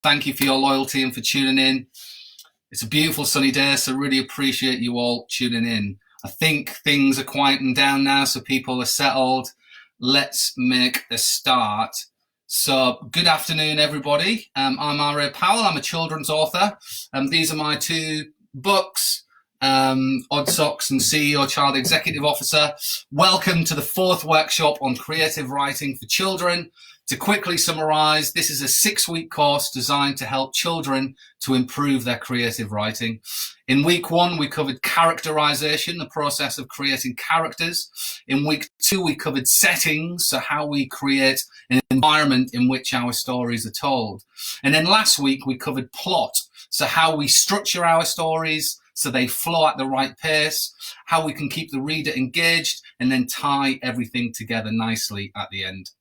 Thank you for your loyalty and for tuning in. It's a beautiful sunny day, so really appreciate you all tuning in. I think things are quieting down now, so people are settled. Let's make a start. So, good afternoon, everybody. I'm R.A. Powell. I'm a children's author. These are my two books, Odd Socks and CEO Child Executive Officer. Welcome to the fourth workshop on creative writing for children. To quickly summarize, this is a 6-week course designed to help children to improve their creative writing. In week 1, we covered characterization, the process of creating characters. In week 2, we covered settings, so how we create an environment in which our stories are told. And then last week, we covered plot, so how we structure our stories so they flow at the right pace, how we can keep the reader engaged, and then tie everything together nicely at the end.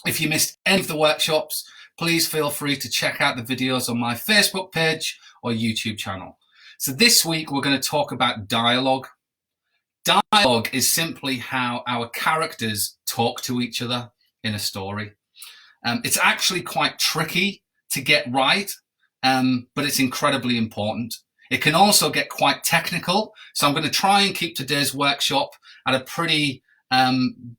If you missed any of the workshops, please feel free to check out the videos on my Facebook page or YouTube channel. So this week, we're going to talk about dialogue. Dialogue is simply how our characters talk to each other in a story. It's actually quite tricky to get right, but it's incredibly important. It can also get quite technical, so I'm going to try and keep today's workshop at a pretty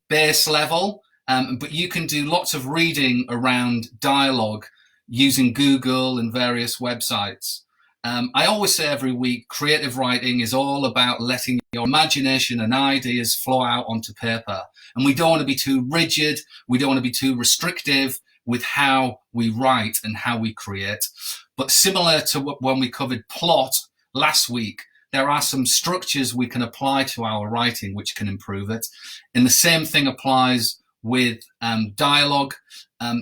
base level. But you can do lots of reading around dialogue using Google and various websites. I always say every week, creative writing is all about letting your imagination and ideas flow out onto paper. And we don't want to be too rigid. We don't want to be too restrictive with how we write and how we create. But similar to when we covered plot last week, there are some structures we can apply to our writing which can improve it. And the same thing applies with dialogue.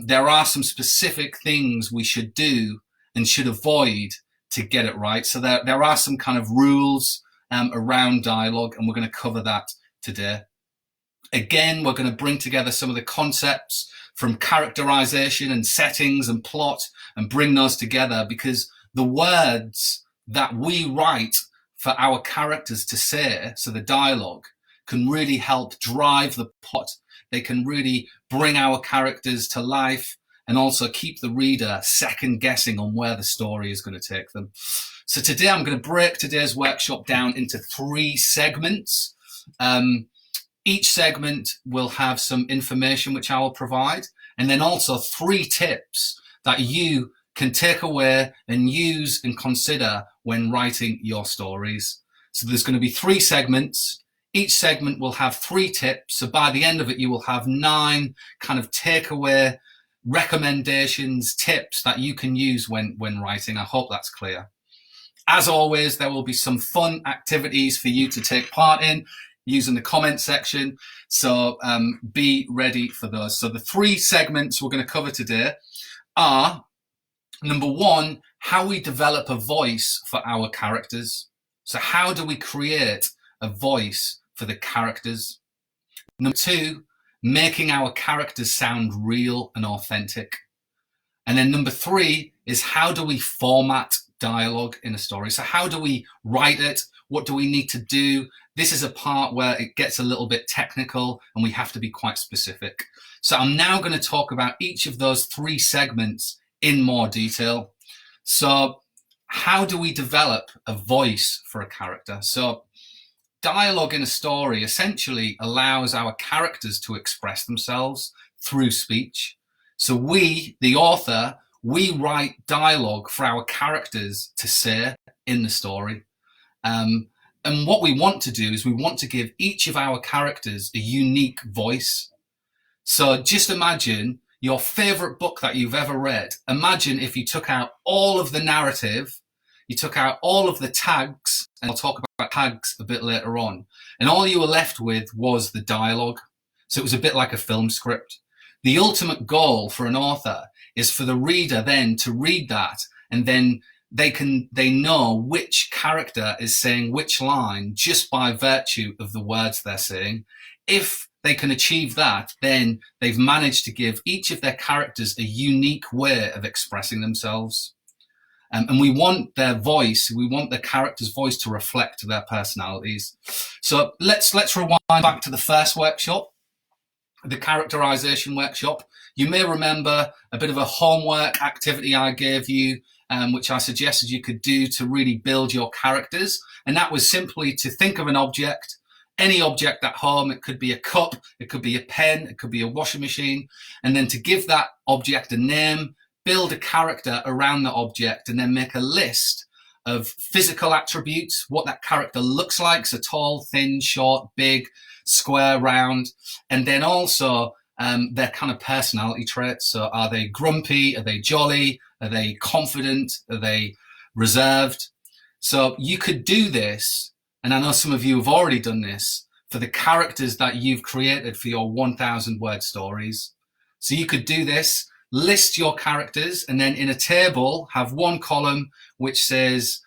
There are some specific things we should do and should avoid to get it right. So there are some kind of rules around dialogue, and we're going to cover that today. Again, we're going to bring together some of the concepts from characterization and settings and plot and bring those together, because the words that we write for our characters to say, so the dialogue, can really help drive the plot. They can really bring our characters to life and also keep the reader second guessing on where the story is going to take them. So today I'm going to break today's workshop down into 3 segments. Each segment will have some information which I will provide, and then also 3 tips that you can take away and use and consider when writing your stories. So there's going to be 3 segments. Each segment will have 3 tips. So by the end of it, you will have 9 kind of takeaway recommendations, tips that you can use when writing. I hope that's clear. As always, there will be some fun activities for you to take part in using the comment section. So be ready for those. So the 3 segments we're going to cover today are, number 1, how we develop a voice for our characters. So how do we create a voice for the characters? Number 2, making our characters sound real and authentic. And then number 3 is, how do we format dialogue in a story? So how do we write it? What do we need to do? This is a part where it gets a little bit technical and we have to be quite specific. So I'm now going to talk about each of those 3 segments in more detail. So how do we develop a voice for a character? So dialogue in a story essentially allows our characters to express themselves through speech. So we, the author, we write dialogue for our characters to say in the story. And what we want to do is we want to give each of our characters a unique voice. So just imagine your favorite book that you've ever read. Imagine if you took out all of the narrative, you took out all of the tags, and I'll talk about tags a bit later on, and all you were left with was the dialogue. So it was a bit like a film script. The ultimate goal for an author is for the reader then to read that, and then they know which character is saying which line just by virtue of the words they're saying. If they can achieve that, then they've managed to give each of their characters a unique way of expressing themselves. And we want their voice, we want the character's voice to reflect their personalities. So let's rewind back to the first workshop. the characterization workshop, you may remember a bit of a homework activity I gave you, which I suggested you could do to really build your characters. And that was simply to think of an object, any object at home. It could be a cup, it could be a pen, it could be a washing machine, and then to give that object a name, build a character around the object, and then make a list of physical attributes, what that character looks like, so tall, thin, short, big, square, round, and then also their kind of personality traits. So are they grumpy? Are they jolly? Are they confident? Are they reserved? So you could do this, and I know some of you have already done this, for the characters that you've created for your 1,000 word stories. So you could do this, list your characters, and then in a table have one column which says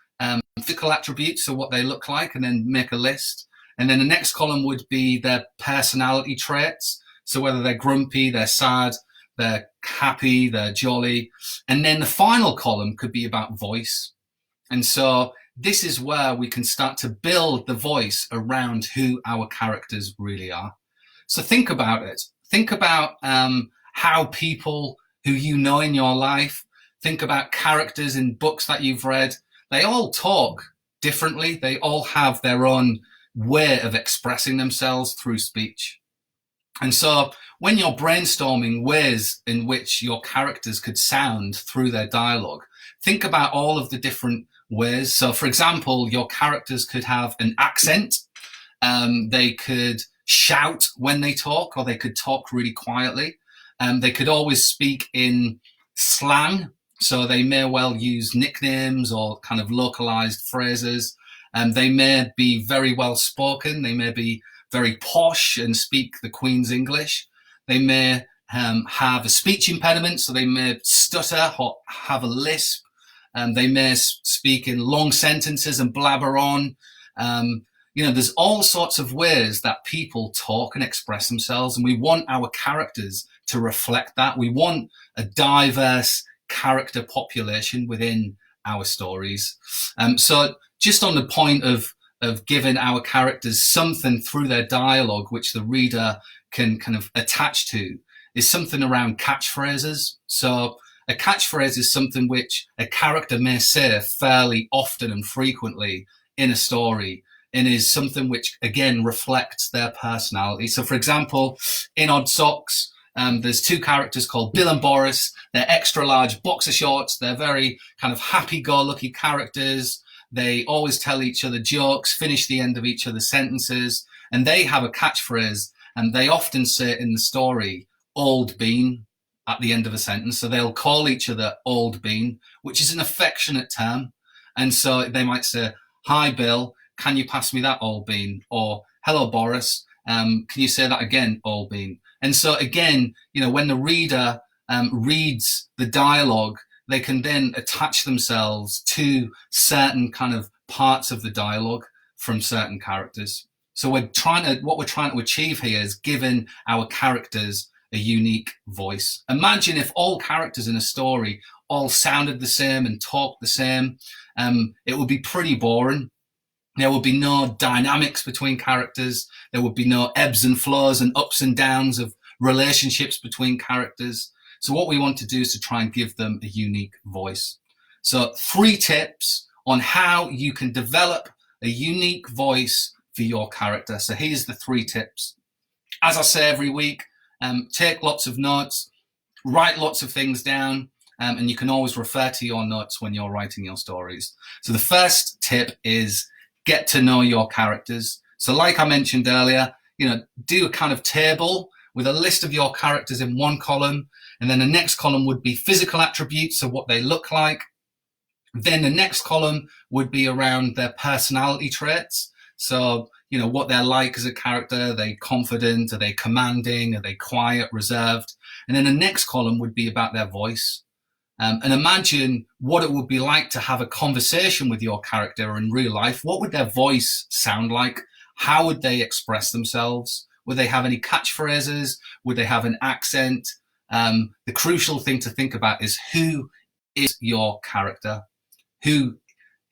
physical attributes, so what they look like, and then make a list. And then the next column would be their personality traits, so whether they're grumpy, they're sad, they're happy, they're jolly. And then the final column could be about voice. And so this is where we can start to build the voice around who our characters really are. So think about it. Think about how people who you know in your life, think about characters in books that you've read. They all talk differently. They all have their own way of expressing themselves through speech. And so when you're brainstorming ways in which your characters could sound through their dialogue, think about all of the different ways. So for example, your characters could have an accent. They could shout when they talk, or they could talk really quietly. They could always speak in slang. So they may well use nicknames or kind of localized phrases. They may be very well spoken. They may be very posh and speak the Queen's English. They may have a speech impediment, so they may stutter or have a lisp. They may speak in long sentences and blabber on. There's all sorts of ways that people talk and express themselves, and we want our characters to reflect that. We want a diverse character population within our stories. So just on the point of giving our characters something through their dialogue which the reader can kind of attach to is something around catchphrases. So a catchphrase is something which a character may say fairly often and frequently in a story, and is something which, again, reflects their personality. So, for example, in Odd Socks, there's two characters called Bill and Boris. They're extra large boxer shorts. They're very kind of happy-go-lucky characters. They always tell each other jokes, finish the end of each other's sentences, and they have a catchphrase, and they often say in the story, old bean, at the end of a sentence. So they'll call each other old bean, which is an affectionate term. And so they might say, hi, Bill, can you pass me that old bean? Or, hello, Boris, can you say that again, old bean? And so again, when the reader reads the dialogue, they can then attach themselves to certain kind of parts of the dialogue from certain characters. So what we're trying to achieve here is giving our characters a unique voice. Imagine if all characters in a story all sounded the same and talked the same. It would be pretty boring. There would be no dynamics between characters. There would be no ebbs and flows and ups and downs of relationships between characters. So what we want to do is to try and give them a unique voice. So 3 tips on how you can develop a unique voice for your character. So here's the 3 tips. As I say every week, take lots of notes, write lots of things down, and you can always refer to your notes when you're writing your stories. So the first tip is get to know your characters. So like I mentioned earlier, do a kind of table with a list of your characters in one column, and then the next column would be physical attributes, so what they look like. Then the next column would be around their personality traits. So, what they're like as a character. Are they confident? Are they commanding? Are they quiet, reserved? And then the next column would be about their voice. And imagine what it would be like to have a conversation with your character in real life. What would their voice sound like? How would they express themselves? Would they have any catchphrases? Would they have an accent? The crucial thing to think about is, who is your character? Who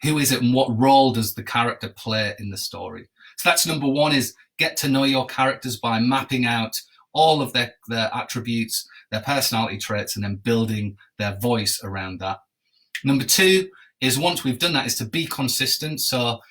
is it, and what role does the character play in the story? So that's number 1, is get to know your characters by mapping out all of their attributes, their personality traits, and then building their voice around that. Number two is, once we've done that, is to be consistent. So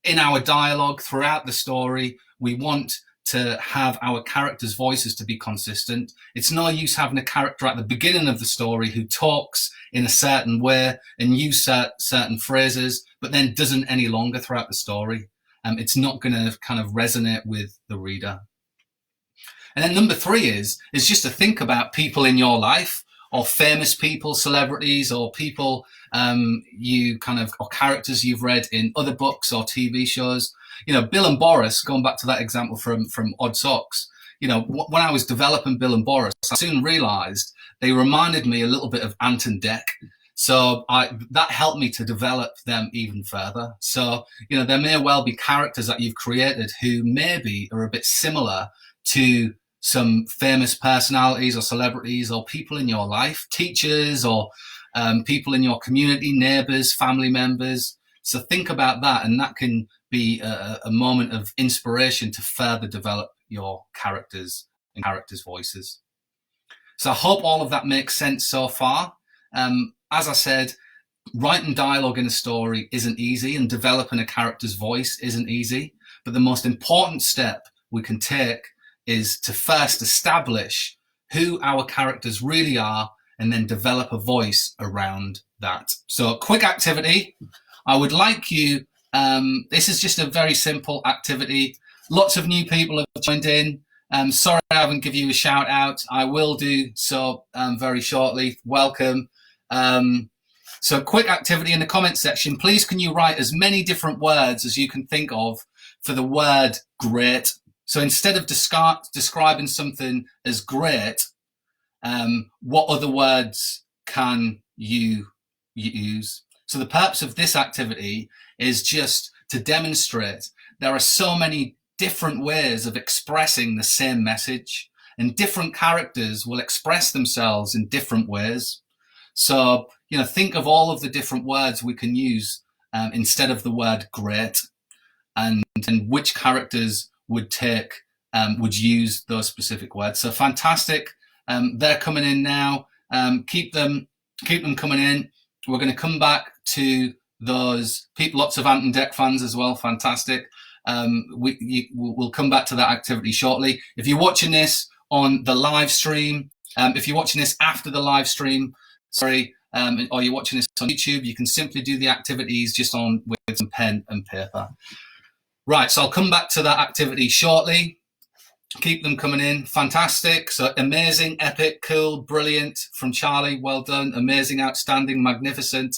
in our dialogue throughout the story, we want to have our characters' voices to be consistent. It's no use having a character at the beginning of the story who talks in a certain way and use certain phrases, but then doesn't any longer throughout the story. It's not going to kind of resonate with the reader. And then number three is just to think about people in your life, or famous people, celebrities, or people or characters you've read in other books or TV shows. You know, Bill and Boris, going back to that example from Odd Socks, you know, when I was developing Bill and Boris, I soon realized they reminded me a little bit of Ant and Dec. So that helped me to develop them even further. So, you know, there may well be characters that you've created who maybe are a bit similar to some famous personalities or celebrities or people in your life, teachers or people in your community, neighbors, family members. So think about that, and that can be a moment of inspiration to further develop your characters and characters' voices. So I hope all of that makes sense so far. As I said, writing dialogue in a story isn't easy, and developing a character's voice isn't easy. But the most important step we can take is to first establish who our characters really are, and then develop a voice around that. So, quick activity. I would like you, this is just a very simple activity. Lots of new people have joined in. Sorry I haven't given you a shout out. I will do so very shortly. Welcome. So quick activity in the comment section. Please can you write as many different words as you can think of for the word great. So instead of describing something as great, what other words can you use? So the purpose of this activity is just to demonstrate there are so many different ways of expressing the same message, and different characters will express themselves in different ways. So, you know, think of all of the different words we can use instead of the word great, and which characters would use those specific words. So fantastic. They're coming in now. Keep them coming in. We're going to come back to those people, lots of Ant and Dec fans as well. Fantastic. We'll come back to that activity shortly. If you're watching this on the live stream, if you're watching this after the live stream, or you're watching this on YouTube, you can simply do the activities just with some pen and paper. Right, so I'll come back to that activity shortly. Keep them coming in. Fantastic. So amazing, epic, cool, brilliant from Charlie. Well done. Amazing, outstanding, magnificent.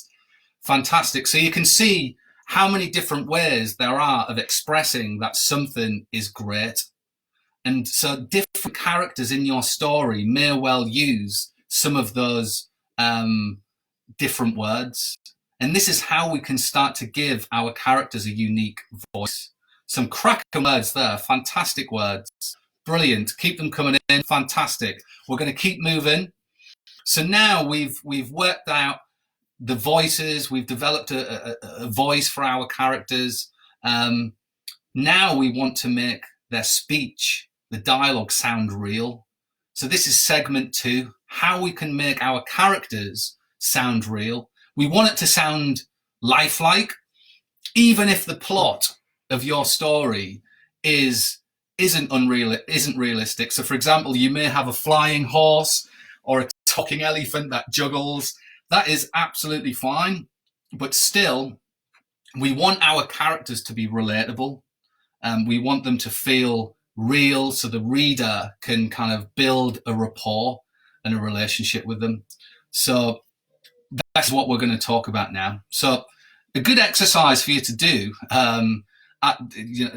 Fantastic. So you can see how many different ways there are of expressing that something is great. And so different characters in your story may well use some of those different words. And this is how we can start to give our characters a unique voice. Some cracking words there. Fantastic words. Brilliant. Keep them coming in. Fantastic. We're going to keep moving. So now we've worked out the voices. We've developed a voice for our characters. Now we want to make their speech, the dialogue, sound real. So this is segment 2, how we can make our characters sound real. We want it to sound lifelike, even if the plot of your story isn't realistic. So for example, you may have a flying horse or a talking elephant that juggles. That is absolutely fine, but still we want our characters to be relatable. We want them to feel real, so the reader can kind of build a rapport and a relationship with them. So that's what we're going to talk about now. So a good exercise for you to do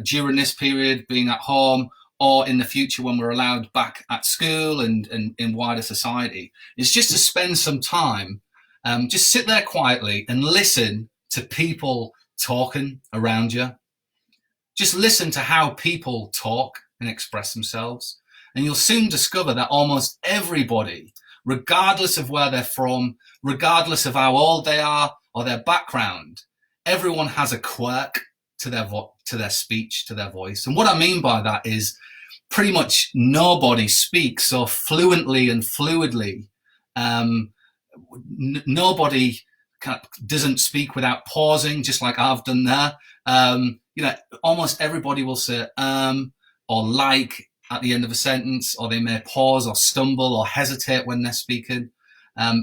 during this period, being at home, or in the future when we're allowed back at school and in wider society, is just to spend some time, just sit there quietly and listen to people talking around you. Just listen to how people talk and express themselves. And you'll soon discover that almost everybody, regardless of where they're from, regardless of how old they are or their background, everyone has a quirk to their speech, to their voice. And what I mean by that is pretty much nobody speaks so fluently and fluidly. Nobody doesn't speak without pausing, just like I've done there. Almost everybody will say or like at the end of a sentence, or they may pause or stumble or hesitate when they're speaking.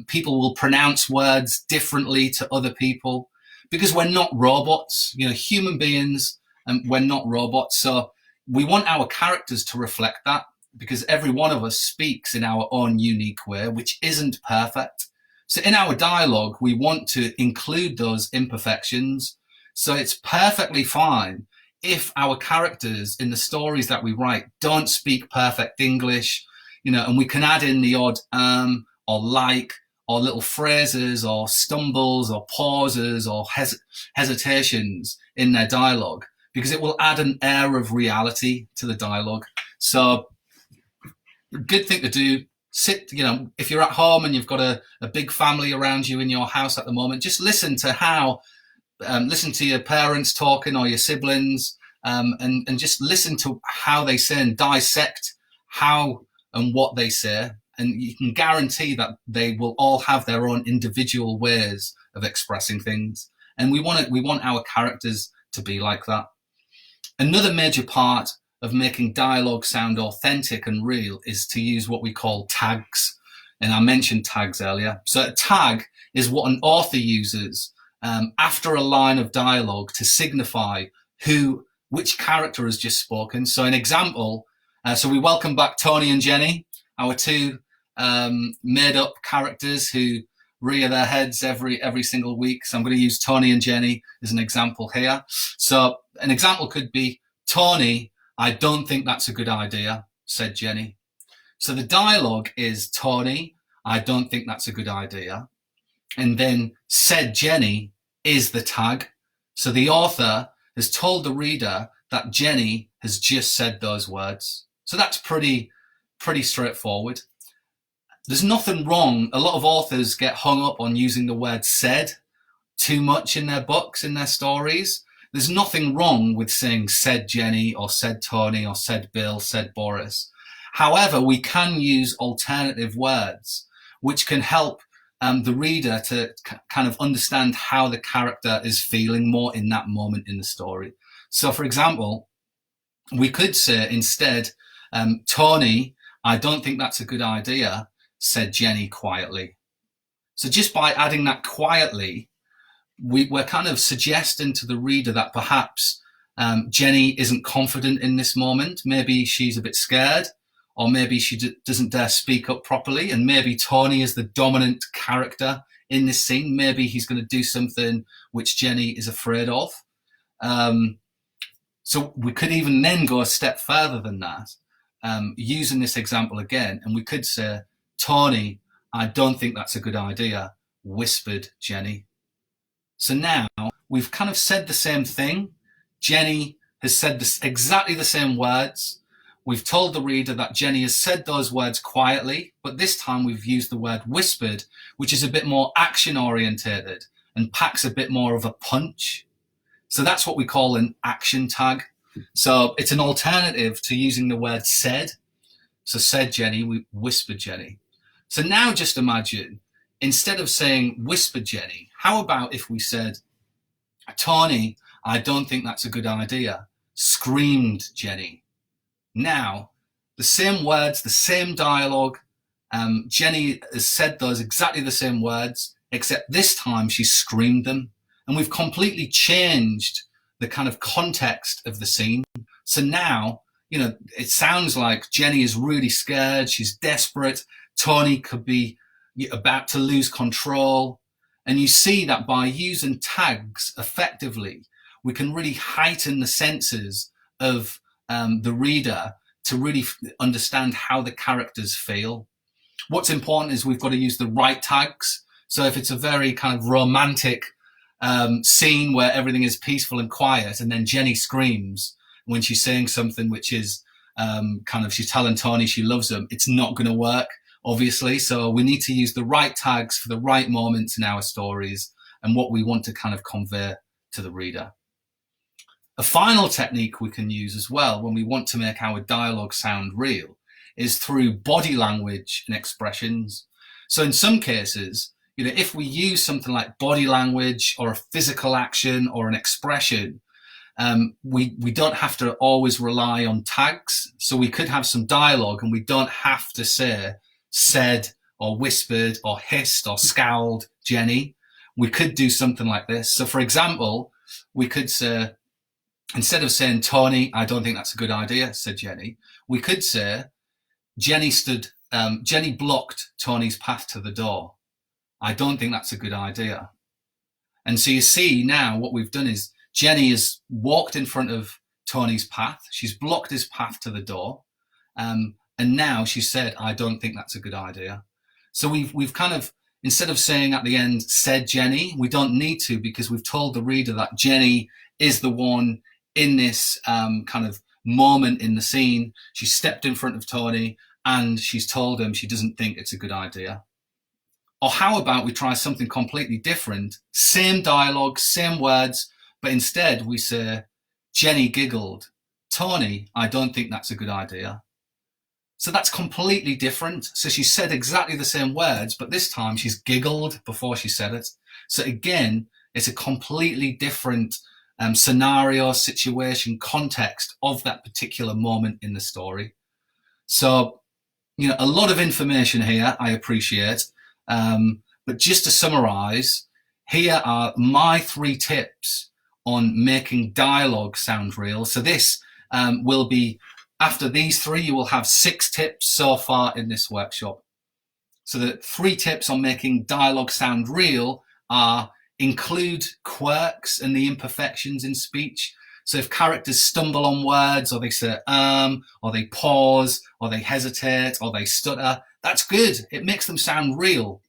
People will pronounce words differently to other people because we're not robots, human beings, and we're not robots. So we want our characters to reflect that, because every one of us speaks in our own unique way, which isn't perfect. So in our dialogue, we want to include those imperfections. So it's perfectly fine if our characters in the stories that we write don't speak perfect English, and we can add in the odd or like, or little phrases or stumbles or pauses or hesitations in their dialogue, because it will add an air of reality to the dialogue. So good thing to do. Sit, if you're at home and you've got a big family around you in your house at the moment, just listen to listen to your parents talking or your siblings, and just listen to how they say and dissect how and what they say. And you can guarantee that they will all have their own individual ways of expressing things. And we want our characters to be like that. Another major part of making dialogue sound authentic and real is to use what we call tags. And I mentioned tags earlier. So a tag is what an author uses after a line of dialogue to signify which character has just spoken. So an example, so we welcome back Tony and Jenny, our two made-up characters who rear their heads every single week. So I'm going to use Tony and Jenny as an example here. So an example could be, Tony, I don't think that's a good idea, said Jenny. So the dialogue is, Tony, I don't think that's a good idea. And then said Jenny is the tag. So the author has told the reader that Jenny has just said those words. So that's pretty straightforward. There's nothing wrong. A lot of authors get hung up on using the word said too much in their books, in their stories. There's nothing wrong with saying said Jenny or said Tony or said Bill, said Boris. However, we can use alternative words which can help the reader to kind of understand how the character is feeling more in that moment in the story. So, for example, we could say instead, Tony, I don't think that's a good idea, said Jenny quietly. So just by adding that quietly, we're kind of suggesting to the reader that perhaps Jenny isn't confident in this moment. Maybe she's a bit scared, or maybe she doesn't dare speak up properly. And maybe Tony is the dominant character in this scene. Maybe he's going to do something which Jenny is afraid of. So we could even then go a step further than that, using this example again. And we could say, Tony, I don't think that's a good idea, whispered Jenny. So now we've kind of said the same thing. Jenny has said exactly the same words. We've told the reader that Jenny has said those words quietly, but this time we've used the word whispered, which is a bit more action orientated and packs a bit more of a punch. So that's what we call an action tag. So it's an alternative to using the word said. So said Jenny, we whispered Jenny. So now just imagine, instead of saying whispered Jenny, how about if we said, Tony, I don't think that's a good idea, screamed Jenny. Now, the same words, the same dialogue, Jenny has said those exactly the same words, except this time she screamed them. And we've completely changed the kind of context of the scene. So now, it sounds like Jenny is really scared, she's desperate, Tony could be about to lose control. And you see that by using tags effectively, we can really heighten the senses of the reader to really understand how the characters feel. What's important is we've got to use the right tags. So if it's a very kind of romantic scene where everything is peaceful and quiet, and then Jenny screams when she's saying something which is she's telling Tony she loves him, it's not going to work, obviously. So we need to use the right tags for the right moments in our stories and what we want to kind of convey to the reader. A final technique we can use as well when we want to make our dialogue sound real is through body language and expressions. So in some cases, if we use something like body language or a physical action or an expression, we don't have to always rely on tags. So we could have some dialogue and we don't have to say said or whispered or hissed or scowled Jenny. We could do something like this. So for example, we could say, instead of saying, Tony, I don't think that's a good idea, said Jenny, we could say, Jenny blocked Tony's path to the door. I don't think that's a good idea. And so you see now what we've done is Jenny has walked in front of Tony's path. She's blocked his path to the door. And now she said, I don't think that's a good idea. So we've kind of, instead of saying at the end, said Jenny, we don't need to, because we've told the reader that Jenny is the one in this kind of moment in the scene. She stepped in front of Tony and she's told him she doesn't think it's a good idea. Or how about we try something completely different, same dialogue, same words, but instead we say, Jenny giggled. Tony, I don't think that's a good idea. So that's completely different. So she said exactly the same words, but this time she's giggled before she said it. So again, it's a completely different scenario, situation, context of that particular moment in the story. So, a lot of information here, I appreciate. But just to summarize, here are my 3 tips on making dialogue sound real. So this will be, after these 3, you will have 6 tips so far in this workshop. So the 3 tips on making dialogue sound real are: include quirks and the imperfections in speech. So if characters stumble on words, or they say or they pause, or they hesitate, or they stutter, that's good. It makes them sound real.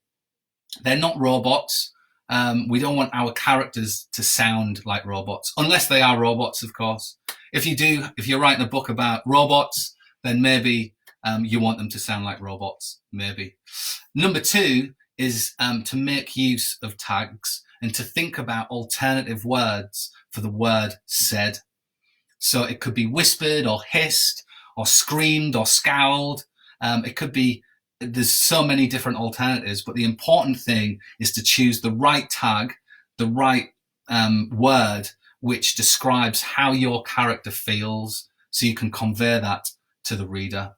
They're not robots. We don't want our characters to sound like robots, unless they are robots, of course. If you're writing a book about robots, then maybe you want them to sound like robots, maybe. Number 2 is to make use of tags and to think about alternative words for the word said. So it could be whispered or hissed or screamed or scowled. It could be, there's so many different alternatives, but the important thing is to choose the right tag, the right word, which describes how your character feels, so you can convey that to the reader.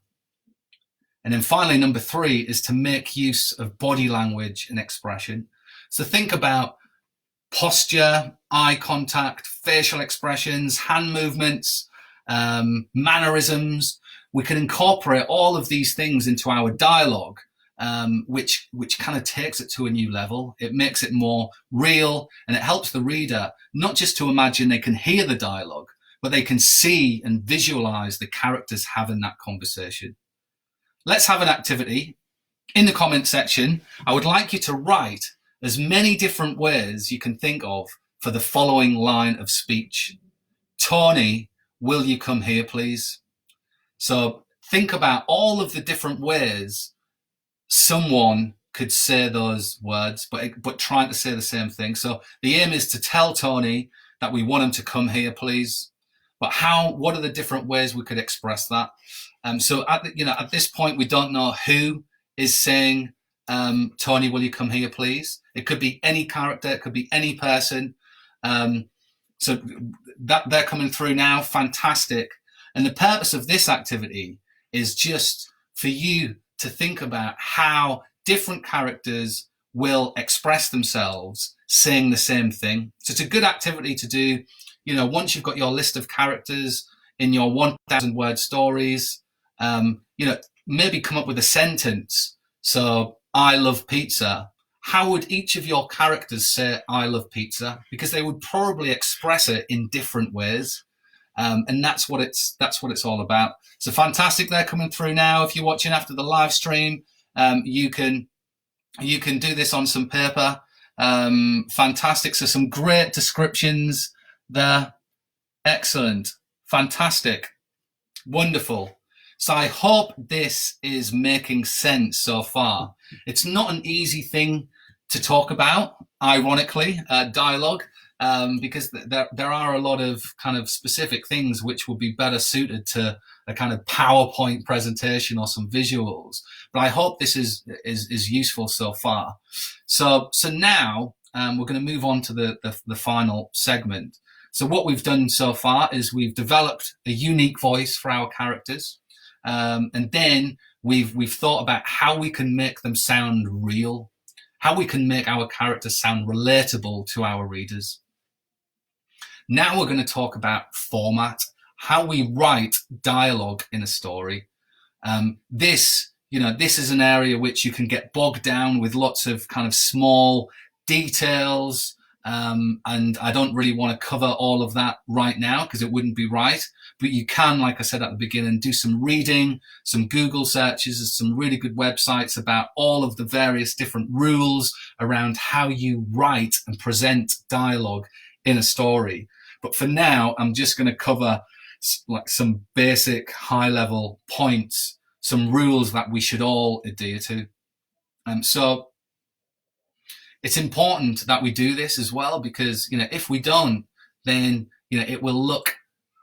And then finally, number 3 is to make use of body language and expression. So think about posture, eye contact, facial expressions, hand movements, mannerisms. We can incorporate all of these things into our dialogue, which kind of takes it to a new level. It makes it more real, and it helps the reader not just to imagine they can hear the dialogue, but they can see and visualize the characters having that conversation. Let's have an activity. In the comment section, I would like you to write as many different ways you can think of for the following line of speech. Tony, will you come here, please? So think about all of the different ways someone could say those words, but trying to say the same thing. So the aim is to tell Tony that we want him to come here, please. But what are the different ways we could express that? So at this point, we don't know who is saying, Tony, will you come here, please? It could be any character, it could be any person. So that they're coming through now, fantastic. And the purpose of this activity is just for you to think about how different characters will express themselves saying the same thing. So it's a good activity to do, once you've got your list of characters in your 1,000 word stories, maybe come up with a sentence. So, I love pizza. How would each of your characters say, I love pizza? Because they would probably express it in different ways. And that's what it's all about. So fantastic, they're coming through now. If you're watching after the live stream, you can do this on some paper. Fantastic. So some great descriptions there. Excellent. Fantastic. Wonderful. So I hope this is making sense so far. It's not an easy thing to talk about, ironically, dialogue. because there are a lot of kind of specific things which would be better suited to a kind of PowerPoint presentation or some visuals. But I hope this is useful so far. So now we're going to move on to the final segment. So what we've done so far is we've developed a unique voice for our characters, and then we've thought about how we can make them sound real, how we can make our characters sound relatable to our readers. Now we're going to talk about format, how we write dialogue in a story. This is an area which you can get bogged down with lots of kind of small details, and I don't really want to cover all of that right now because it wouldn't be right. But you can, like I said at the beginning, do some reading, some Google searches. There's some really good websites about all of the various different rules around how you write and present dialogue in a story. But for now, I'm just going to cover like some basic high-level points, some rules that we should all adhere to. So it's important that we do this as well, because if we don't, then it will look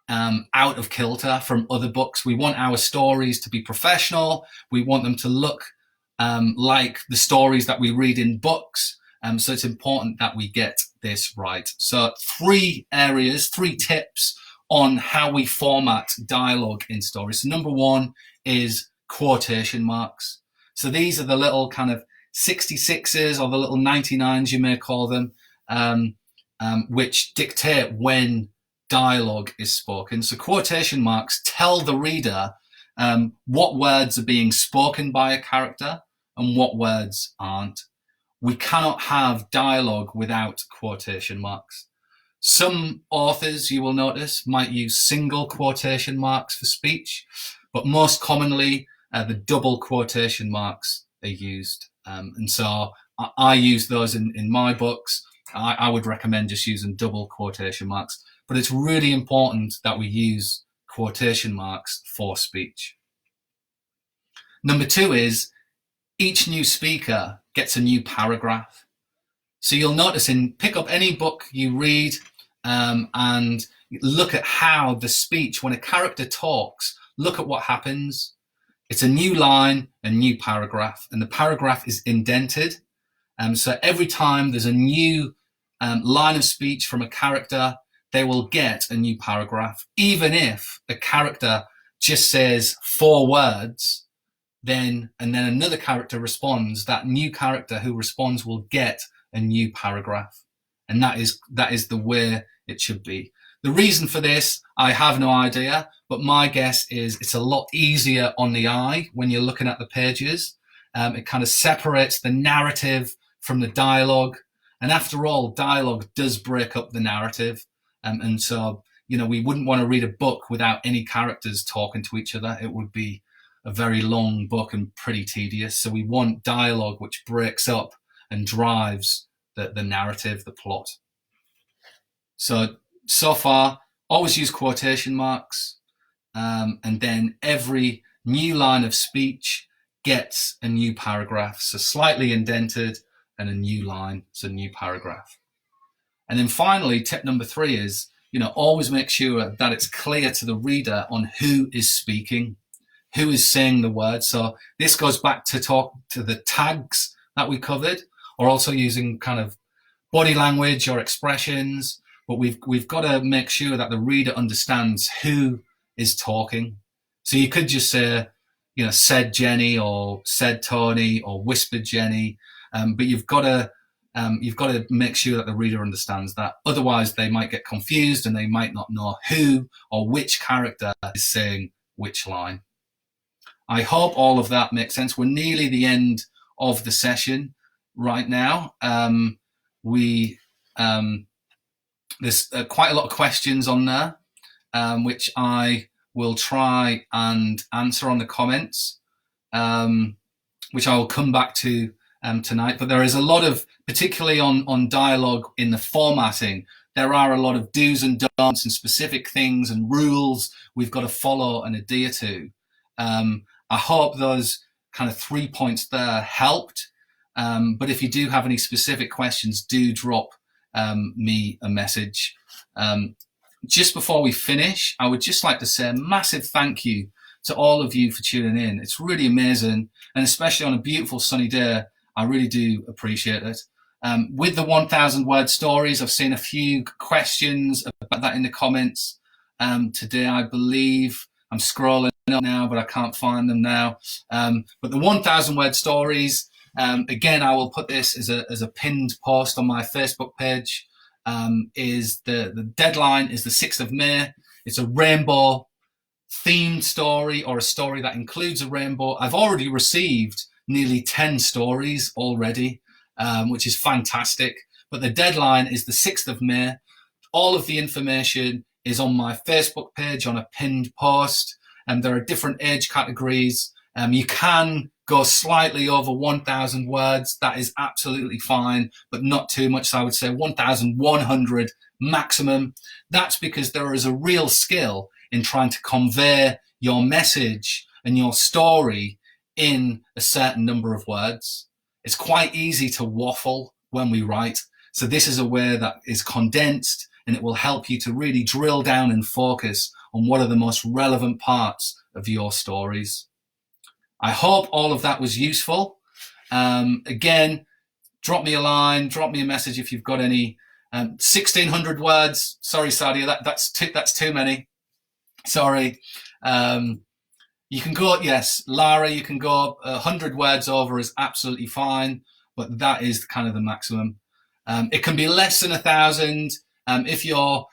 out of kilter from other books. We want our stories to be professional. We want them to look like the stories that we read in books. So it's important that we get this right. So 3 tips on how we format dialogue in stories. So number 1 is quotation marks. So these are the little kind of 66s or the little 99s, you may call them, which dictate when dialogue is spoken. So quotation marks tell the reader what words are being spoken by a character and what words aren't. We cannot have dialogue without quotation marks. Some authors, you will notice, might use single quotation marks for speech, but most commonly the double quotation marks are used. And so I use those in my books. I would recommend just using double quotation marks, but it's really important that we use quotation marks for speech. Number 2 is each new speaker gets a new paragraph. So you'll notice pick up any book you read and look at how the speech, when a character talks, look at what happens. It's a new line, a new paragraph, and the paragraph is indented. So every time there's a new line of speech from a character, they will get a new paragraph. Even if a character just says 4 words, and then another character responds, that new character who responds will get a new paragraph. And that is the way it should be. The reason for this, I have no idea, but my guess is it's a lot easier on the eye when you're looking at the pages. It kind of separates the narrative from the dialogue. And after all, dialogue does break up the narrative. And so, we wouldn't want to read a book without any characters talking to each other. It would be a very long book and pretty tedious. So we want dialogue which breaks up and drives the narrative, the plot. So far, always use quotation marks, and then every new line of speech gets a new paragraph, so slightly indented, and a new line, so new paragraph. And then finally, tip number 3 is, always make sure that it's clear to the reader on who is speaking, who is saying the word. So this goes back to talk to the tags that we covered, or also using kind of body language or expressions. But we've got to make sure that the reader understands who is talking. So you could just say, said Jenny or said Tony or whispered Jenny, but you've got to make sure that the reader understands that. Otherwise, they might get confused and they might not know who or which character is saying which line. I hope all of that makes sense. We're nearly the end of the session right now. There's quite a lot of questions on there, which I will try and answer on the comments, which I will come back to tonight. But there is a lot of, particularly on dialogue in the formatting, there are a lot of do's and don'ts and specific things and rules we've got to follow and adhere to. I hope those kind of 3 points there helped. But if you do have any specific questions, do drop me a message. Just before we finish, I would just like to say a massive thank you to all of you for tuning in. It's really amazing, and especially on a beautiful sunny day, I really do appreciate it. With the 1,000 word stories, I've seen a few questions about that in the comments today, I believe. I'm scrolling up now, but I can't find them now. But the 1,000 word stories, again, I will put this as a pinned post on my Facebook page. Is the deadline is the 6th of May. It's a rainbow themed story, or a story that includes a rainbow. I've already received nearly 10 stories already, which is fantastic. But the deadline is the 6th of May. All of the information is on my Facebook page on a pinned post, and there are different age categories. You can go slightly over 1,000 words. That is absolutely fine, but not too much. So I would say 1,100 maximum. That's because there is a real skill in trying to convey your message and your story in a certain number of words. It's quite easy to waffle when we write. So this is a way that is condensed, and it will help you to really drill down and focus on what are the most relevant parts of your stories. I hope all of that was useful. Again, drop me a line, drop me a message if you've got any. 1,600 words. Sorry, Sadia, that's too many. Sorry. You can go, yes, Lara, you can go 100 words over is absolutely fine, but that is kind of the maximum. It can be less than 1,000. If you're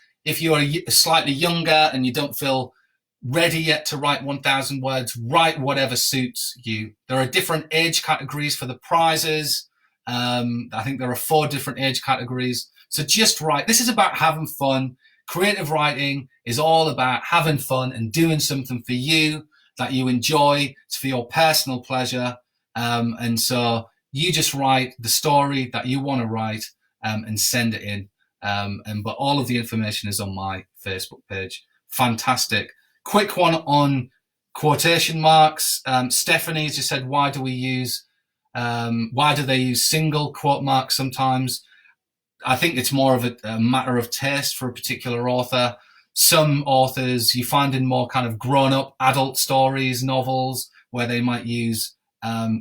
slightly younger and you don't feel ready yet to write 1,000 words, write whatever suits you. There are different age categories for the prizes. I think there are 4 different age categories. So just write. This is about having fun. Creative writing is all about having fun and doing something for you that you enjoy. It's for your personal pleasure. And so you just write the story that you want to write and send it in. But all of the information is on my Facebook page. Fantastic. Quick one on quotation marks. Stephanie's just said, why do they use single quote marks sometimes? I think it's more of a matter of taste for a particular author. Some authors you find in more kind of grown-up adult stories, novels, where they might use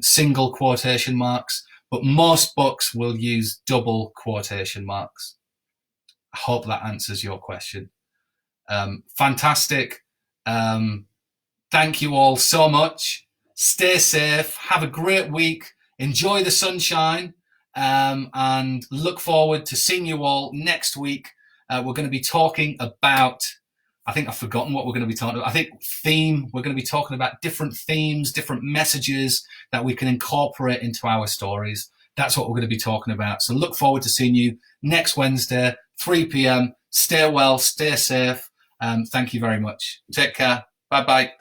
single quotation marks, but most books will use double quotation marks. I hope that answers your question. Fantastic. Thank you all so much. Stay safe. Have a great week. Enjoy the sunshine. And look forward to seeing you all next week. We're going to be talking about, I think I've forgotten what we're going to be talking about. I think theme. We're going to be talking about different themes, different messages that we can incorporate into our stories. That's what we're going to be talking about. So look forward to seeing you next Wednesday, 3 p.m. Stay well, stay safe. Thank you very much. Take care. Bye-bye.